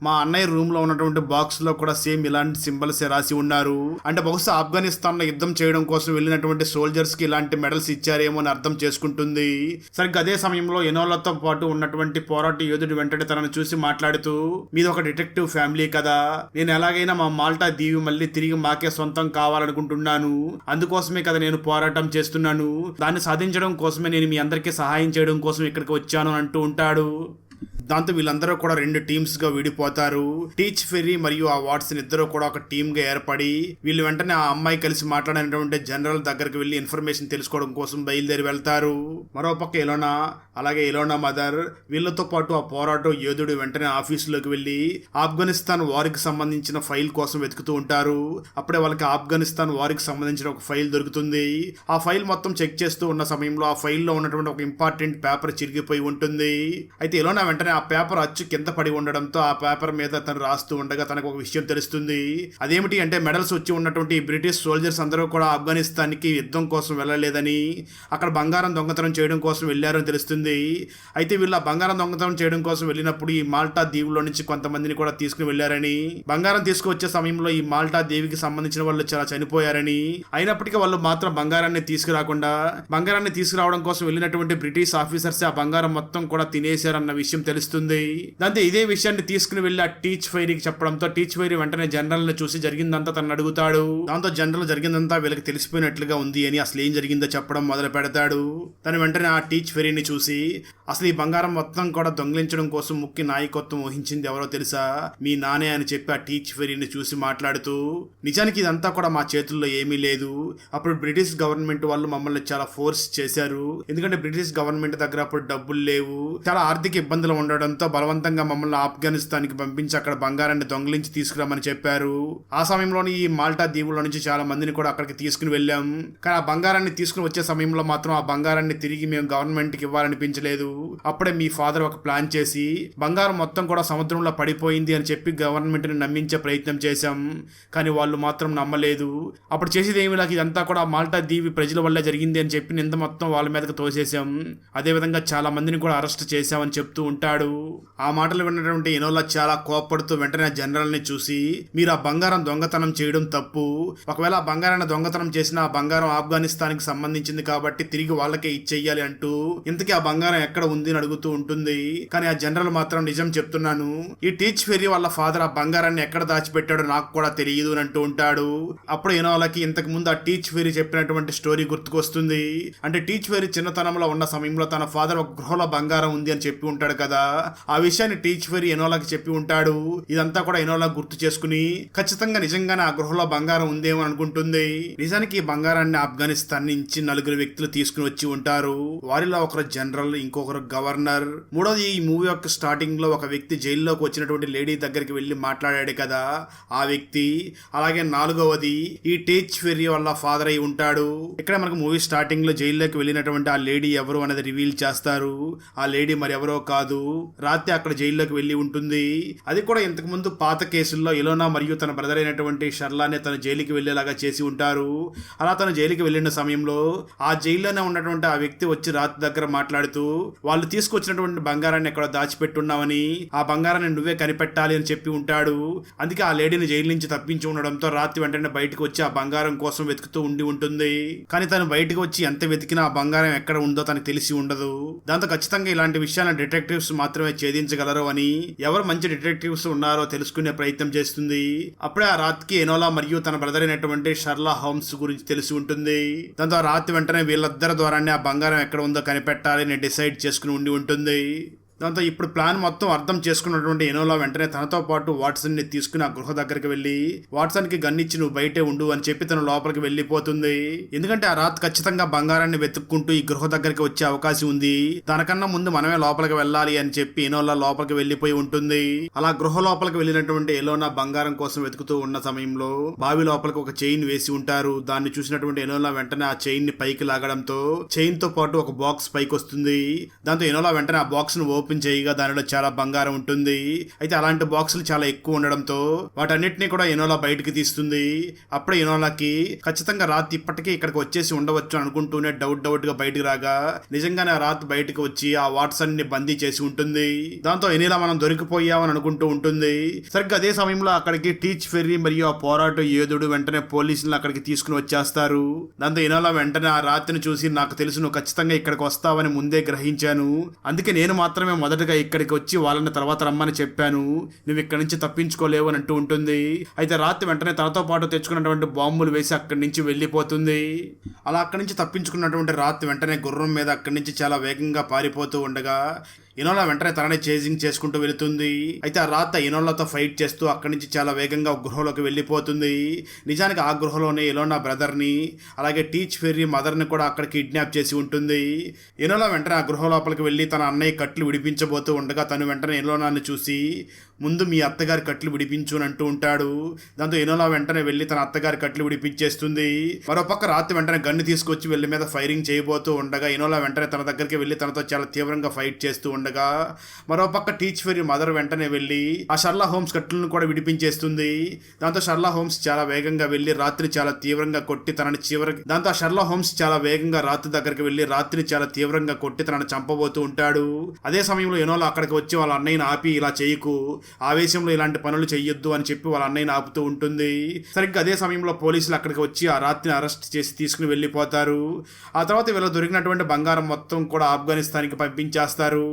మా అన్నయ్య రూమ్ లో ఉన్నటువంటి బాక్స్ లో కూడా సేమ్ ఇలాంటి సింబల్స్ రాసి ఉన్నారు, అంటే బహుశా ఆఫ్ఘనిస్తాన్ లో యుద్ధం చేయడం కోసం వెళ్ళినటువంటి సోల్జర్స్ కి ఇలాంటి మెడల్స్ ఇచ్చారేమో అని అర్థం చేసుకుంటుంది. సరిగ్గా అదే సమయంలో ఎనోలాతో పాటు ఉన్నటువంటి పోరాట యోధుడు వెంటనే తనను చూసి మాట్లాడుతూ మీది ఒక డిటెక్టివ్ ఫ్యామిలీ కదా, నేను ఎలాగైనా మా మాల్టా దీవి మళ్ళీ తిరిగి మాకే సొంతం కావాలనుకుంటున్నాను, అందుకోసమే కదా నేను పోరాటం చేస్తున్నాను, దాన్ని సాధించడం కోసమే నేను మీ అందరికీ సహాయం చేయడం కోసం ఇక్కడికి వచ్చాను అని అంటూ ఉంటాడు. దాంతో వీళ్ళందరూ కూడా రెండు టీమ్స్ గా విడిపోతారు. టీచ్ ఫెర్రీ మరియు ఆ వాట్సన్ ఇద్దరు కూడా ఒక టీమ్ గా ఏర్పడి వీళ్ళు వెంటనే ఆ అమ్మాయి కలిసి మాట్లాడినటువంటి జనరల్ దగ్గరికి వెళ్లి ఇన్ఫర్మేషన్ తెలుసుకోవడం కోసం బయలుదేరి వెళ్తారు. మరోపక్క ఎలోనా అలాగే ఎలోనా మదర్ వీళ్ళతో పాటు ఆ పోరాట యోధుడు వెంటనే ఆఫీసులోకి వెళ్లి ఆఫ్ఘనిస్తాన్ వారికి సంబంధించిన ఫైల్ కోసం వెతుకుతూ ఉంటారు. అప్పుడే వాళ్ళకి ఆఫ్ఘనిస్తాన్ వారికి సంబంధించిన ఒక ఫైల్ దొరుకుతుంది. ఆ ఫైల్ మొత్తం చెక్ చేస్తూ ఉన్న సమయంలో ఆ ఫైల్ లో ఉన్నటువంటి ఒక ఇంపార్టెంట్ పేపర్ చిరిగిపోయి ఉంటుంది. అయితే ఎలోనా వెంటనే ఆ పేపర్ అచ్చు కింద పడి ఉండడంతో ఆ పేపర్ మీద తను రాస్తూ ఉండగా తనకు ఒక విషయం తెలుస్తుంది. అదేమిటి అంటే మెడల్స్ వచ్చి ఉన్నటువంటి బ్రిటిష్ సోల్జర్స్ అందరూ కూడా ఆఫ్ఘనిస్తాన్ కి యుద్ధం కోసం వెళ్ళలేదని, అక్కడ బంగారం దొంగతనం చేయడం కోసం వెళ్ళారని తెలుస్తుంది. అయితే వీళ్ళ బంగారం దొంగతనం చేయడం కోసం వెళ్ళినప్పుడు ఈ మాల్టా దీవులో నుంచి కొంతమందిని కూడా తీసుకుని వెళ్లారని, బంగారం తీసుకువచ్చే సమయంలో ఈ మాల్టా దీవికి సంబంధించిన వాళ్ళు చాలా చనిపోయారని, అయినప్పటికీ వాళ్ళు మాత్రం బంగారాన్ని తీసుకురాకుండా బంగారాన్ని తీసుకురావడం కోసం వెళ్ళినటువంటి బ్రిటిష్ ఆఫీసర్స్ ఆ బంగారం మొత్తం కూడా తినేశారన్న విషయం తెలుస్తుంది. దాంతో ఇదే విషయాన్ని తీసుకుని వెళ్లి ఆ టీచ్ ఫైరీకి చెప్పడంతో టీచ్ ఫైరీ వెంటనే జనరల్ ని చూసి జరిగిందంతా తను అడుగుతాడు. దాంతో జనరల్ జరిగిందంతా వీళ్ళకి తెలిసిపోయినట్లుగా ఉంది అని అసలు ఏం జరిగిందో చెప్పడం మొదలు పెడతాడు. తను వెంటనే ఆ టీచ్ ఫెరీని చూసి అసలు ఈ బంగారం మొత్తం కూడా దొంగిలించడం కోసం ముఖ్య నాయకత్వం వహించింది ఎవరో తెలుసా, మీ నానే అని చెప్పి ఆ టీచ్ ఫెరీని చూసి మాట్లాడుతూ నిజానికి ఇదంతా కూడా మా చేతుల్లో ఏమీ లేదు, అప్పుడు బ్రిటిష్ గవర్నమెంట్ వాళ్ళు మమ్మల్ని చాలా ఫోర్స్ చేశారు, ఎందుకంటే బ్రిటిష్ గవర్నమెంట్ దగ్గర అప్పుడు డబ్బులు లేవు, చాలా ఆర్థిక ఇబ్బందులు ఉండడంతో బలవంతంగా మమ్మల్ని ఆఫ్ఘనిస్తాన్కి పంపించి అక్కడ బంగారాన్ని దొంగిలించి తీసుకురామని చెప్పారు. ఆ సమయంలోని ఈ మాల్టా దీవుల నుంచి చాలా మందిని కూడా అక్కడికి తీసుకుని వెళ్ళాం. కానీ ఆ బంగారాన్ని తీసుకుని వచ్చే సమయంలో మాత్రం ఆ బంగారాన్ని తిరిగి మేము గవర్నమెంట్ కి ఇవ్వాలనిపించలేదు. అప్పుడే మీ ఫాదర్ ఒక ప్లాన్ చేసి బంగారం మొత్తం కూడా సముద్రంలో పడిపోయింది అని చెప్పి గవర్నమెంట్ ని నమ్మించే ప్రయత్నం చేశాం. కానీ వాళ్ళు మాత్రం నమ్మలేదు. అప్పుడు చేసేది ఏమి లేక ఇదంతా కూడా మాల్టా దీవి ప్రజల వల్లే జరిగింది అని చెప్పి నింద మొత్తం వాళ్ళ మీదకి తోసేశాం. అదేవిధంగా చాలా మందిని కూడా అరెస్ట్ చేశామని చెప్తూ ఉంటాడు. ఆ మాటలు విన్నటువంటి ఎనోలా చాలా కోప్పడుతూ వెంటనే జనరల్ ని చూసి, మీరు ఆ బంగారం దొంగతనం చేయడం తప్పు, ఒకవేళ ఆ బంగారాన్ని దొంగతనం చేసిన ఆ బంగారం ఆఫ్ఘనిస్తాన్ కి సంబంధించింది కాబట్టి తిరిగి వాళ్ళకే ఇచ్చేయాలి అంటూ ఇంతకీ ఆ బంగారం ఎక్కడ ఉంది అని అడుగుతూ ఉంటుంది. కానీ ఆ జనరల్ మాత్రం నిజం చెప్తున్నాను, ఈ టీచ్ ఫెర్రీ వాళ్ళ ఫాదర్ ఆ బంగారాన్ని ఎక్కడ దాచిపెట్టాడో నాకు కూడా తెలియదు అని అంటూ ఉంటాడు. అప్పుడు ఎనోలాకి ఇంతకు ముందు ఆ టీచ్ ఫెర్రీ చెప్పినటువంటి స్టోరీ గుర్తుకొస్తుంది. అంటే టీచ్ ఫెర్రీ చిన్నతనంలో ఉన్న సమయంలో తన ఫాదర్ ఒక గృహలో బంగారం ఉంది అని చెప్పి ఉంటాడు కదా. ఆ విషయాన్ని టీచ్ ఫెర్రీ ఎనోలాకి చెప్పి ఉంటాడు. ఇదంతా కూడా ఎనోలా గుర్తు చేసుకుని ఖచ్చితంగా నిజంగానే ఆ గృహలో బంగారం ఉందేమో అనుకుంటుంది. నిజానికి ఈ బంగారాన్ని ఆఫ్ఘనిస్తాన్ నుంచి 4 వ్యక్తులు తీసుకుని వచ్చి ఉంటారు. వారిలో ఒకరు జనరల్, ఇంకొకరు గవర్నర్, మూడోది ఈ మూవీ యొక్క స్టార్టింగ్ లో ఒక వ్యక్తి జైల్లోకి వచ్చినటువంటి లేడీ దగ్గరికి వెళ్లి మాట్లాడాడు కదా ఆ వ్యక్తి. అలాగే 4వది ఈ టీచ్ ఫెర్రీ వాళ్ళ ఫాదర్ అయి ఉంటాడు. ఇక్కడ మనకు మూవీ స్టార్టింగ్ లో జైల్లోకి వెళ్ళినటువంటి ఆ లేడీ ఎవరు అనేది రివీల్ చేస్తారు. ఆ లేడీ మరి ఎవరో కాదు, రాత్రి అక్కడ జైల్లోకి వెళ్లి ఉంటుంది. అది కూడా ఇంతకు ముందు పాత కేసుల్లో ఇలోనా మరియు తన బ్రదర్ అయినటువంటి షర్లానే తన జైలుకి వెళ్లేలాగా చేసి ఉంటారు. అలా తను జైలుకి వెళ్ళిన సమయంలో ఆ జైల్లోనే ఉన్నటువంటి ఆ వ్యక్తి వచ్చి రాత్రి దగ్గర మాట్లాడుతూ వాళ్ళు తీసుకొచ్చినటువంటి బంగారాన్ని ఎక్కడ దాచిపెట్టున్నామని, ఆ బంగారాన్ని నువ్వే కనిపెట్టాలి అని చెప్పి ఉంటాడు. అందుకే ఆ లేడీని జైలు నుంచి తప్పించి ఉండడంతో రాత్రి వెంటనే బయటకు వచ్చి ఆ బంగారం కోసం వెతుకుతూ ఉండి ఉంటుంది. కానీ తను బయటకు వచ్చి ఎంత వెతికినా ఆ బంగారం ఎక్కడ ఉందో తనకు తెలిసి ఉండదు. దాంతో ఖచ్చితంగా ఇలాంటి విషయాలను డిటెక్టివ్స్ మాత్రమే ఛేదించగలరు అని ఎవరు మంచి డిటెక్టివ్స్ ఉన్నారో తెలుసుకునే ప్రయత్నం చేస్తుంది. అప్పుడే ఆ రాత్రికి ఎనోలా మరియు తన బ్రదర్ అయినటువంటి షర్లా హోమ్స్ గురించి తెలిసి ఉంటుంది. దాంతో ఆ రాత్రి వెంటనే వీళ్ళిద్దరి ద్వారానే ఆ బంగారం ఎక్కడ ఉందో కనిపెట్టాలని డిసైడ్ చేసుకుని ఉండి ఉంటుంది. దాంతో ఇప్పుడు ప్లాన్ మొత్తం అర్థం చేసుకున్నటువంటి ఎనోలా వెంటనే తనతో పాటు వాట్సన్ ని తీసుకుని ఆ గృహ దగ్గరికి వెళ్లి వాట్సన్ కి గన్నిచ్చి నువ్వు బయటే ఉండు అని చెప్పి తన లోపలికి వెళ్లిపోతుంది. ఎందుకంటే ఆ రాత్ ఖచ్చితంగా బంగారాన్ని వెతుక్కుంటూ ఈ గృహ దగ్గరికి వచ్చే అవకాశం ఉంది. దానికన్నా ముందు మనమే లోపలికి వెళ్ళాలి అని చెప్పి ఎనోలా లోపలికి వెళ్లిపోయి ఉంటుంది. అలా గృహ లోపలికి వెళ్ళినటువంటి ఎలోనా బంగారం కోసం వెతుకుతూ ఉన్న సమయంలో బావి లోపలికి ఒక చైన్ వేసి ఉంటారు. దాన్ని చూసినటువంటి ఎనోలా వెంటనే ఆ చైన్ ని పైకి లాగడంతో చైన్ తో పాటు ఒక బాక్స్ పైకి వస్తుంది. దాంతో ఎనోలా వెంటనే ఆ బాక్స్ ను ఓపెన్ చేయగా దానిలో చాలా బంగారం ఉంటుంది. అయితే అలాంటి బాక్సులు చాలా ఎక్కువ ఉండడంతో వాటన్నిటిని కూడా ఎనోలా బయటకి తీస్తుంది. అప్పుడే ఎనోలాకి ఖచ్చితంగా రాత్ ఇప్పటికీ ఇక్కడికి వచ్చేసి ఉండవచ్చు అనుకుంటూనే డౌట్ గా బయటకు రాగా నిజంగానే ఆ రాత్ బయటకు వచ్చి ఆ వాట్సన్ ని బందీ చేసి ఉంటుంది. దాంతో ఎనీలా మనం దొరికిపోయామని అనుకుంటూ ఉంటుంది. సరిగ్గా అదే సమయంలో అక్కడికి టీచ్ ఫెర్రీ మరియు ఆ పోరాట యోధుడు వెంటనే పోలీసులను అక్కడికి తీసుకుని వచ్చేస్తారు. దాంతో ఎనోలా వెంటనే ఆ రాత్రిని చూసి నాకు తెలుసు నువ్వు ఖచ్చితంగా ఇక్కడికి వస్తావని ముందే గ్రహించాను, అందుకే నేను మాత్రమే మొదటగా ఇక్కడికి వచ్చి వాళ్ళని తర్వాత రమ్మని చెప్పాను, నువ్వు ఇక్కడి నుంచి తప్పించుకోలేవు అని అంటూ ఉంటుంది. అయితే రాత్రి వెంటనే తనతో పాటు తెచ్చుకున్నటువంటి బాంబులు వేసి అక్కడి నుంచి వెళ్ళిపోతుంది. అలా అక్కడి నుంచి తప్పించుకున్నటువంటి రాత్రి వెంటనే గుర్రం మీద అక్కడి నుంచి చాలా వేగంగా పారిపోతూ ఉండగా ఎనోలా వెంటనే తనని చేజింగ్ చేసుకుంటూ వెళుతుంది. అయితే ఆ రాత ఎనోలాతో ఫైట్ చేస్తూ అక్కడి నుంచి చాలా వేగంగా గృహలోకి వెళ్ళిపోతుంది. నిజానికి ఆ గృహలోనే ఎలోనా బ్రదర్ని అలాగే టీచ్ ఫెర్రీ మదర్ని కూడా అక్కడ కిడ్నాప్ చేసి ఉంటుంది. ఎనోలా వెంటనే ఆ గృహ లోపలికి వెళ్ళి తన అన్నయ్య కట్లు విడిపించబోతూ ఉండగా తను వెంటనే ఎలోనాని చూసి ముందు మీ అత్తగారి కట్లు విడిపించు అని అంటూ ఉంటాడు. దాంతో ఎనోలా వెంటనే వెళ్ళి తన అత్తగారి కట్లు విడిపించేస్తుంది. మరోపక్క రాత్రి వెంటనే గన్ను తీసుకొచ్చి వెళ్ళి మీద ఫైరింగ్ చేయబోతూ ఉండగా ఎనోలా వెంటనే తన దగ్గరికి వెళ్ళి తనతో చాలా తీవ్రంగా ఫైట్ చేస్తూ ఉండగా మరోపక్క టీచ్ ఫెర్రీ మదర్ వెంటనే వెళ్ళి ఆ షర్లా హోమ్స్ కట్లను కూడా విడిపించేస్తుంది. దాంతో షర్లా హోమ్స్ చాలా వేగంగా వెళ్ళి రాత్రి చాలా తీవ్రంగా కొట్టి తనని దాంతో ఆ షర్లా హోమ్స్ చాలా వేగంగా రాత్రి దగ్గరికి వెళ్ళి రాత్రిని చాలా తీవ్రంగా కొట్టి తనని చంపబోతూ ఉంటాడు. అదే సమయంలో ఎనోలా అక్కడికి వచ్చి వాళ్ళ అన్నయ్యని ఆపి ఇలా చేయకు, ఆవేశంలో ఇలాంటి పనులు చెయ్యొద్దు అని చెప్పి వాళ్ళ అన్నయ్యని ఆపుతూ ఉంటుంది. సరిగ్గా అదే సమయంలో పోలీసులు అక్కడికి వచ్చి ఆ రాత్రిని అరెస్ట్ చేసి తీసుకుని వెళ్ళిపోతారు. ఆ తర్వాత వీళ్ళ దొరికినటువంటి బంగారం మొత్తం కూడా ఆఫ్ఘనిస్తాన్కి పంపించేస్తారు.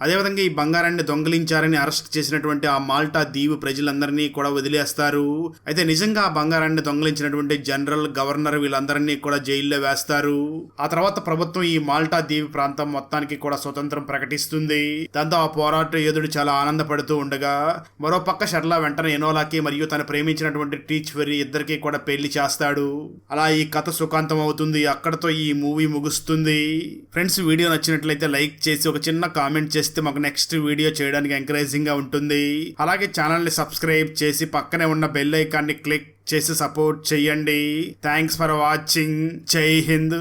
అదేవిధంగా ఈ బంగారాన్ని దొంగిలించారని అరెస్ట్ చేసినటువంటి ఆ మాల్టా దీవి ప్రజలందరినీ కూడా వదిలేస్తారు. అయితే నిజంగా ఆ బంగారాన్ని దొంగిలించినటువంటి జనరల్, గవర్నర్ వీళ్ళందరినీ కూడా జైల్లో వేస్తారు. ఆ తర్వాత ప్రభుత్వం ఈ మాల్టా దీవి ప్రాంతం మొత్తానికి కూడా స్వతంత్రం ప్రకటిస్తుంది. దాంతో ఆ పోరాట యోధుడు చాలా ఆనందపడుతూ ఉండగా మరోపక్క షర్లా వెంటనే ఎనోలాకి మరియు తను ప్రేమించినటువంటి టీచ్ వెర్రీ ఇద్దరికి కూడా పెళ్లి చేస్తాడు. అలా ఈ కథ సుఖాంతం అవుతుంది. అక్కడతో ఈ మూవీ ముగుస్తుంది. ఫ్రెండ్స్, వీడియో నచ్చినట్లయితే లైక్ చేసి ఒక చిన్న కామెంట్ చేస్తే మాకు నెక్స్ట్ వీడియో చేయడానికి ఎంకరేజింగ్ గా ఉంటుంది. అలాగే ఛానల్ ని సబ్స్క్రైబ్ చేసి పక్కనే ఉన్న బెల్ ఐకాన్ ని క్లిక్ చేసి సపోర్ట్ చేయండి. Thanks for watching. జై హింద్.